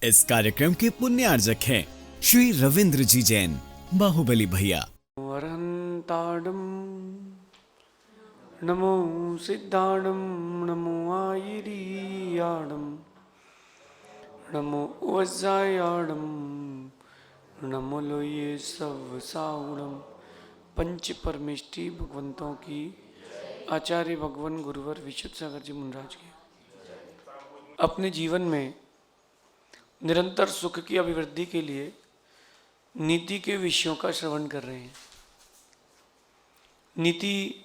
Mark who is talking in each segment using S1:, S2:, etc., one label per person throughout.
S1: इस कार्यक्रम के पुण्यार्जक हैं श्री रविंद्र जी जैन, बाहुबली भैया।
S2: वरन्ताडं नमो सिद्धाडं नमो आयिरीयाडं नमो वज्रायाडं नमो लोये सवसाउडं। पंच परमेष्टि भगवंतों की आचार्य भगवान गुरुवर विशुद्ध सागर जी मुनराज की अपने जीवन में निरंतर सुख की अभिवृद्धि के लिए नीति के विषयों का श्रवण कर रहे हैं। नीति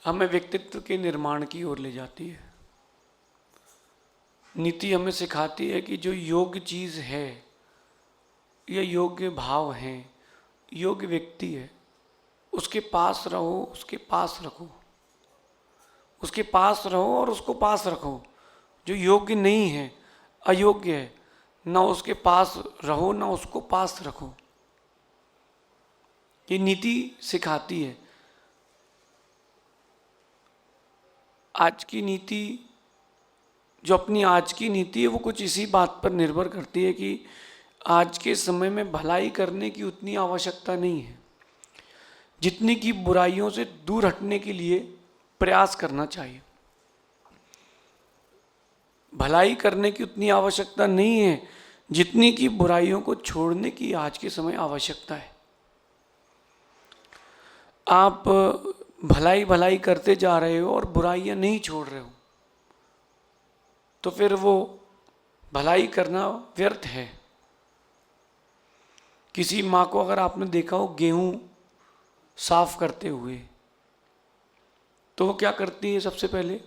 S2: हमें व्यक्तित्व के निर्माण की ओर ले जाती है। नीति हमें सिखाती है कि जो योग्य चीज़ है या योग्य भाव है, योग्य व्यक्ति है, उसके पास रहो, उसके पास रखो, उसके पास रहो और उसको पास रखो। जो योग्य नहीं है, अयोग्य है, ना उसके पास रहो ना उसको पास रखो। ये नीति सिखाती है। आज की नीति, जो अपनी आज की नीति है, वो कुछ इसी बात पर निर्भर करती है कि आज के समय में भलाई करने की उतनी आवश्यकता नहीं है जितनी कि बुराइयों से दूर हटने के लिए प्रयास करना चाहिए। भलाई करने की उतनी आवश्यकता नहीं है जितनी कि बुराइयों को छोड़ने की आज के समय आवश्यकता है। आप भलाई भलाई करते जा रहे हो और बुराइयां नहीं छोड़ रहे हो, तो फिर वो भलाई करना व्यर्थ है। किसी माँ को अगर आपने देखा हो गेहूं साफ करते हुए, तो वो क्या करती है? सबसे पहले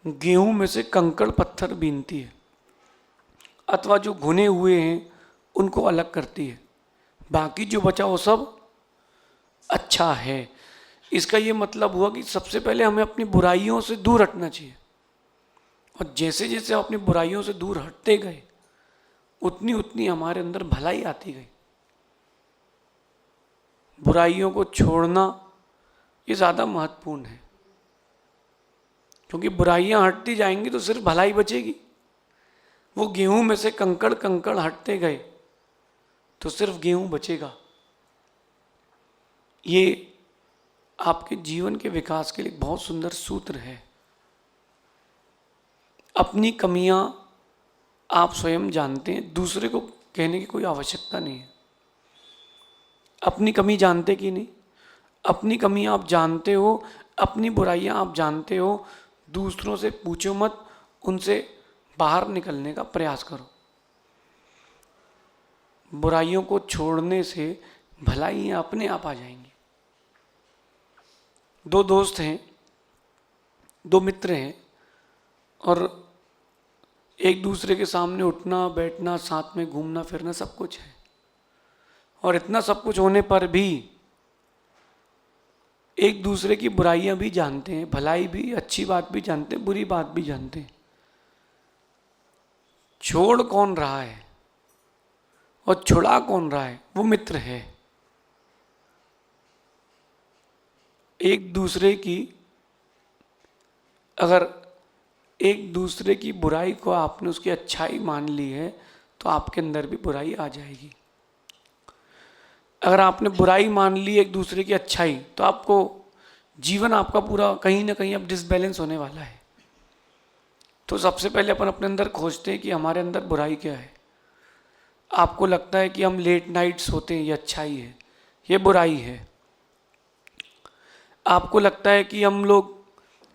S2: गेहूं में से कंकड़ पत्थर बीनती है, अथवा जो भुने हुए हैं उनको अलग करती है, बाकी जो बचा वो सब अच्छा है। इसका ये मतलब हुआ कि सबसे पहले हमें अपनी बुराइयों से दूर हटना चाहिए, और जैसे जैसे हम अपनी बुराइयों से दूर हटते गए उतनी उतनी हमारे अंदर भलाई आती गई। बुराइयों को छोड़ना ये ज़्यादा महत्वपूर्ण है, क्योंकि बुराइयां हटती जाएंगी तो सिर्फ भलाई बचेगी। वो गेहूं में से कंकड़ कंकड़ हटते गए तो सिर्फ गेहूं बचेगा। ये आपके जीवन के विकास के लिए बहुत सुंदर सूत्र है। अपनी कमियां आप स्वयं जानते हैं, दूसरे को कहने की कोई आवश्यकता नहीं है। अपनी कमी जानते कि नहीं? अपनी कमी आप जानते हो, अपनी बुराइयां आप जानते हो। दूसरों से पूछो मत, उनसे बाहर निकलने का प्रयास करो। बुराइयों को छोड़ने से भलाइयां अपने आप आ जाएंगी। दो दोस्त हैं, दो मित्र हैं, और एक दूसरे के सामने उठना बैठना, साथ में घूमना फिरना सब कुछ है, और इतना सब कुछ होने पर भी एक दूसरे की बुराइयां भी जानते हैं, भलाई भी, अच्छी बात भी जानते हैं, बुरी बात भी जानते हैं। छोड़ कौन रहा है और छुड़ा कौन रहा है? वो मित्र है। एक दूसरे की, अगर एक दूसरे की बुराई को आपने उसकी अच्छाई मान ली है तो आपके अंदर भी बुराई आ जाएगी। अगर आपने बुराई मान ली एक दूसरे की अच्छाई, तो आपको जीवन आपका पूरा कहीं ना कहीं अब डिसबैलेंस होने वाला है। तो सबसे पहले अपन अपने अंदर खोजते हैं कि हमारे अंदर बुराई क्या है। आपको लगता है कि हम लेट नाइट सोते हैं, ये अच्छाई है, ये बुराई है। आपको लगता है कि हम लोग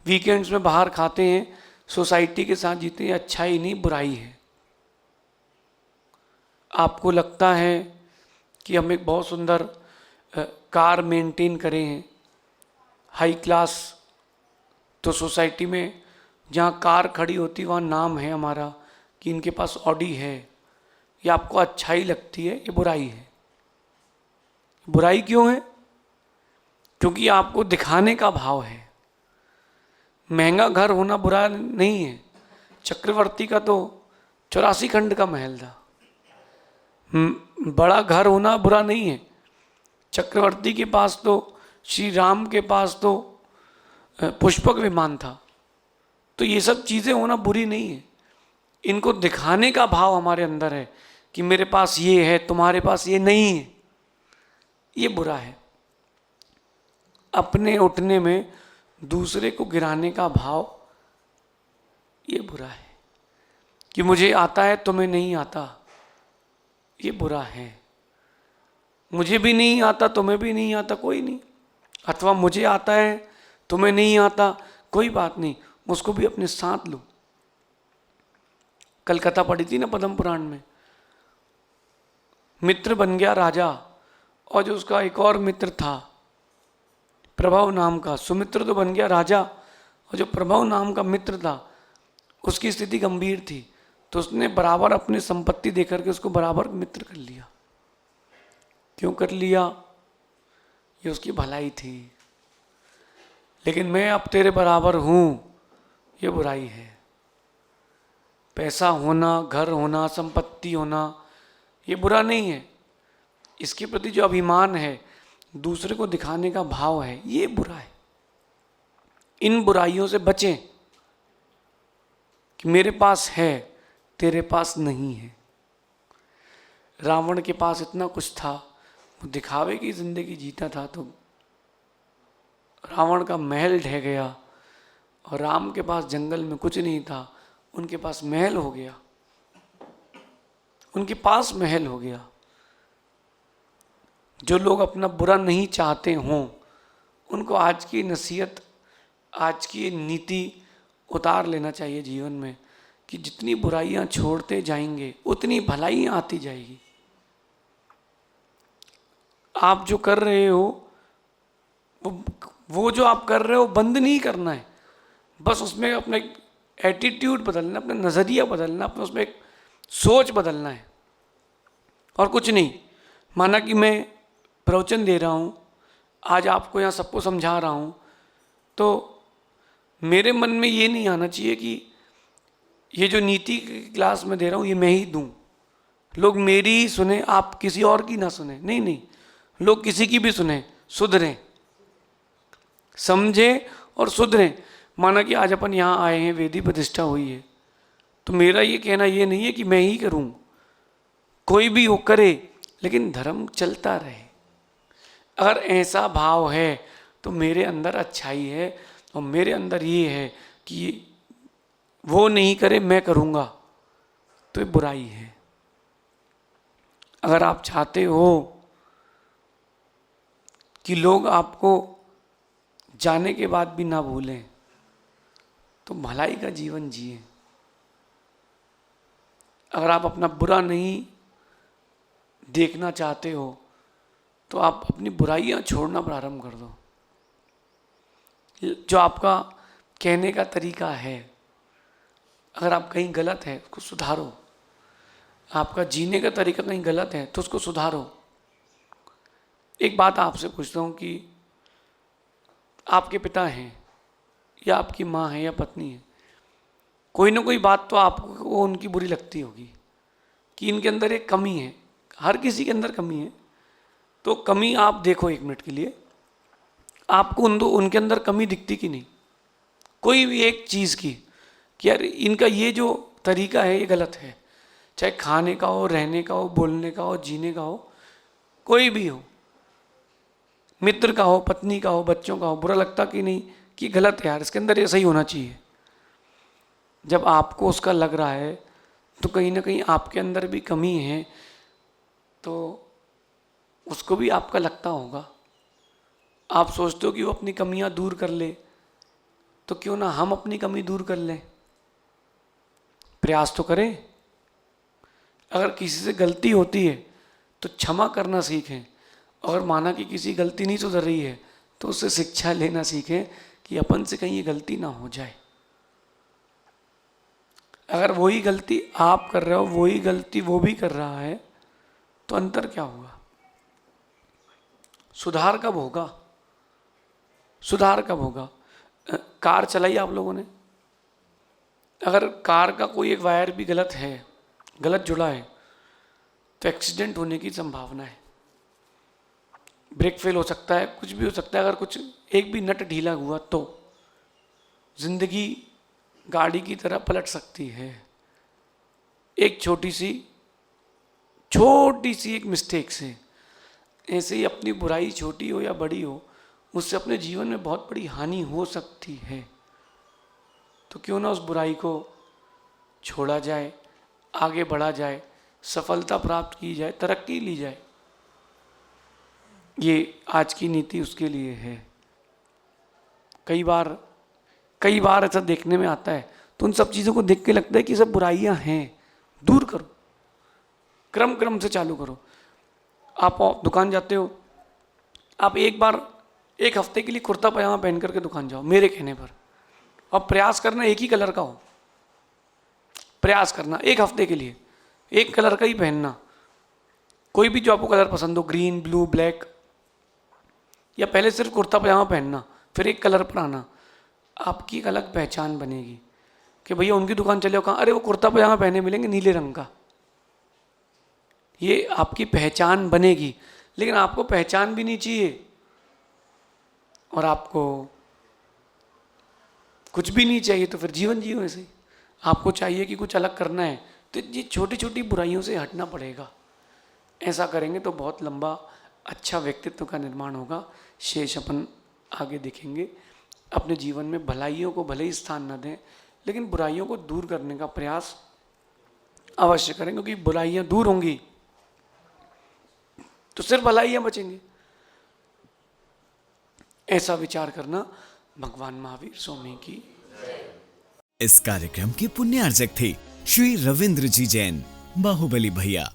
S2: वीकेंड्स में बाहर खाते हैं, सोसाइटी के साथ जीते हैं, अच्छाई नहीं बुराई है। आपको लगता है कि हम एक बहुत सुंदर कार मेंटेन करें हैं, हाई क्लास, तो सोसाइटी में जहाँ कार खड़ी होती वहाँ नाम है हमारा कि इनके पास ऑडी है। ये आपको अच्छाई लगती है, ये बुराई है। बुराई क्यों है? क्योंकि आपको दिखाने का भाव है। महंगा घर होना बुरा नहीं है। चक्रवर्ती का तो 84 खंड का महल था। बड़ा घर होना बुरा नहीं है। चक्रवर्ती के पास तो, श्री राम के पास तो पुष्पक विमान था। तो ये सब चीज़ें होना बुरी नहीं है। इनको दिखाने का भाव हमारे अंदर है कि मेरे पास ये है, तुम्हारे पास ये नहीं है, ये बुरा है। अपने उठने में दूसरे को गिराने का भाव, ये बुरा है। कि मुझे आता है तुम्हें नहीं आता, ये बुरा है। मुझे भी नहीं आता, तुम्हें भी नहीं आता, कोई नहीं। अथवा मुझे आता है, तुम्हें नहीं आता, कोई बात नहीं, उसको भी अपने साथ लो। कल कथा पढ़ी थी ना पद्म पुराण में, मित्र बन गया राजा, और जो उसका एक और मित्र था प्रभव नाम का, सुमित्र तो बन गया राजा, और जो प्रभव नाम का मित्र था उसकी स्थिति गंभीर थी, तो उसने बराबर अपनी संपत्ति देकर के उसको बराबर मित्र कर लिया। क्यों कर लिया? ये उसकी भलाई थी। लेकिन मैं अब तेरे बराबर हूं, ये बुराई है। पैसा होना, घर होना, संपत्ति होना, ये बुरा नहीं है। इसके प्रति जो अभिमान है, दूसरे को दिखाने का भाव है, ये बुरा है। इन बुराइयों से बचें कि मेरे पास है, तेरे पास नहीं है। रावण के पास इतना कुछ था, वो दिखावे की जिंदगी जीता था, तो रावण का महल ढह गया। और राम के पास जंगल में कुछ नहीं था, उनके पास महल हो गया, उनके पास महल हो गया। जो लोग अपना बुरा नहीं चाहते हों, उनको आज की नसीहत, आज की नीति उतार लेना चाहिए जीवन में कि जितनी बुराइयां छोड़ते जाएंगे उतनी भलाइयां आती जाएगी। आप जो कर रहे हो, वो जो आप कर रहे हो बंद नहीं करना है, बस उसमें अपने एटीट्यूड बदलना, अपना नज़रिया बदलना, अपना उसमें एक सोच बदलना है, और कुछ नहीं। माना कि मैं प्रवचन दे रहा हूँ, आज आपको यहाँ सबको समझा रहा हूँ, तो मेरे मन में ये नहीं आना चाहिए कि ये जो नीति की क्लास में दे रहा हूँ ये मैं ही दूँ, लोग मेरी ही सुने, आप किसी और की ना सुने। नहीं नहीं, लोग किसी की भी सुने, सुधरें, समझें और सुधरें। माना कि आज अपन यहाँ आए हैं, वेदी प्रतिष्ठा हुई है, तो मेरा ये कहना ये नहीं है कि मैं ही करूँ, कोई भी वो करे, लेकिन धर्म चलता रहे। अगर ऐसा भाव है तो मेरे अंदर अच्छाई है, और मेरे अंदर ये है कि वो नहीं करे मैं करूँगा, तो ये बुराई है। अगर आप चाहते हो कि लोग आपको जाने के बाद भी ना भूलें, तो भलाई का जीवन जिए। अगर आप अपना बुरा नहीं देखना चाहते हो, तो आप अपनी बुराइयां छोड़ना प्रारंभ कर दो। जो आपका कहने का तरीका है, अगर आप कहीं गलत है उसको सुधारो। आपका जीने का तरीका कहीं गलत है तो उसको सुधारो। एक बात आपसे पूछता हूँ कि आपके पिता हैं या आपकी माँ है या पत्नी है, कोई ना कोई बात तो आपको उनकी बुरी लगती होगी कि इनके अंदर एक कमी है। हर किसी के अंदर कमी है, तो कमी आप देखो एक मिनट के लिए, आपको उनके अंदर कमी दिखती कि नहीं, कोई भी एक चीज़ की, कि यार इनका ये जो तरीका है ये गलत है, चाहे खाने का हो, रहने का हो, बोलने का हो, जीने का हो, कोई भी हो, मित्र का हो, पत्नी का हो, बच्चों का हो, बुरा लगता कि नहीं कि गलत है यार, इसके अंदर ऐसा ही होना चाहिए। जब आपको उसका लग रहा है तो कहीं ना कहीं आपके अंदर भी कमी है, तो उसको भी आपका लगता होगा। आप सोचते हो कि वो अपनी कमियां दूर कर ले, तो क्यों ना हम अपनी कमी दूर कर लें, प्रयास तो करें। अगर किसी से गलती होती है तो क्षमा करना सीखें, और माना कि किसी गलती नहीं सुधर रही है तो उससे शिक्षा लेना सीखें कि अपन से कहीं ये गलती ना हो जाए। अगर वही गलती आप कर रहे हो, वही गलती वो भी कर रहा है, तो अंतर क्या होगा? सुधार कब होगा? सुधार कब होगा? कार चलाई आप लोगों ने, अगर कार का कोई एक वायर भी गलत है, गलत जुड़ा है, तो एक्सीडेंट होने की संभावना है। ब्रेक फेल हो सकता है, कुछ भी हो सकता है। अगर कुछ एक भी नट ढीला हुआ तो जिंदगी गाड़ी की तरह पलट सकती है। एक छोटी सी एक मिस्टेक से, ऐसे ही अपनी बुराई छोटी हो या बड़ी हो, उससे अपने जीवन में बहुत बड़ी हानि हो सकती है। तो क्यों ना उस बुराई को छोड़ा जाए, आगे बढ़ा जाए, सफलता प्राप्त की जाए, तरक्की ली जाए। ये आज की नीति उसके लिए है। कई बार ऐसा देखने में आता है, तो उन सब चीज़ों को देख के लगता है कि सब बुराइयां हैं, दूर करो, क्रम से चालू करो। आप दुकान जाते हो, आप एक हफ्ते के लिए कुर्ता पजामा पहन करके दुकान जाओ मेरे कहने पर, और प्रयास करना एक ही कलर का हो, प्रयास करना एक हफ्ते के लिए एक कलर का ही पहनना। कोई भी जो आपको कलर पसंद हो, ग्रीन, ब्लू, ब्लैक, या पहले सिर्फ कुर्ता पजामा पहनना, फिर एक कलर पर आना। आपकी एक अलग पहचान बनेगी कि भैया उनकी दुकान चले हो, कहाँ, अरे वो कुर्ता पजामा पहने मिलेंगे नीले रंग का। ये आपकी पहचान बनेगी। लेकिन आपको पहचान भी नहीं चाहिए और आपको कुछ भी नहीं चाहिए, तो फिर जीवन जियो ऐसे ही। आपको चाहिए कि कुछ अलग करना है, तो ये छोटी छोटी बुराइयों से हटना पड़ेगा। ऐसा करेंगे तो बहुत लंबा अच्छा व्यक्तित्व का निर्माण होगा। शेष अपन आगे देखेंगे। अपने जीवन में भलाइयों को भले ही स्थान न दें, लेकिन बुराइयों को दूर करने का प्रयास अवश्य करें, क्योंकि बुराइयां दूर होंगी तो सिर्फ भलाइयां बचेंगी। ऐसा विचार करना। भगवान महावीर स्वामी की।
S1: इस कार्यक्रम के पुण्यार्जक थे श्री रविंद्र जी जैन, बाहुबली भैया।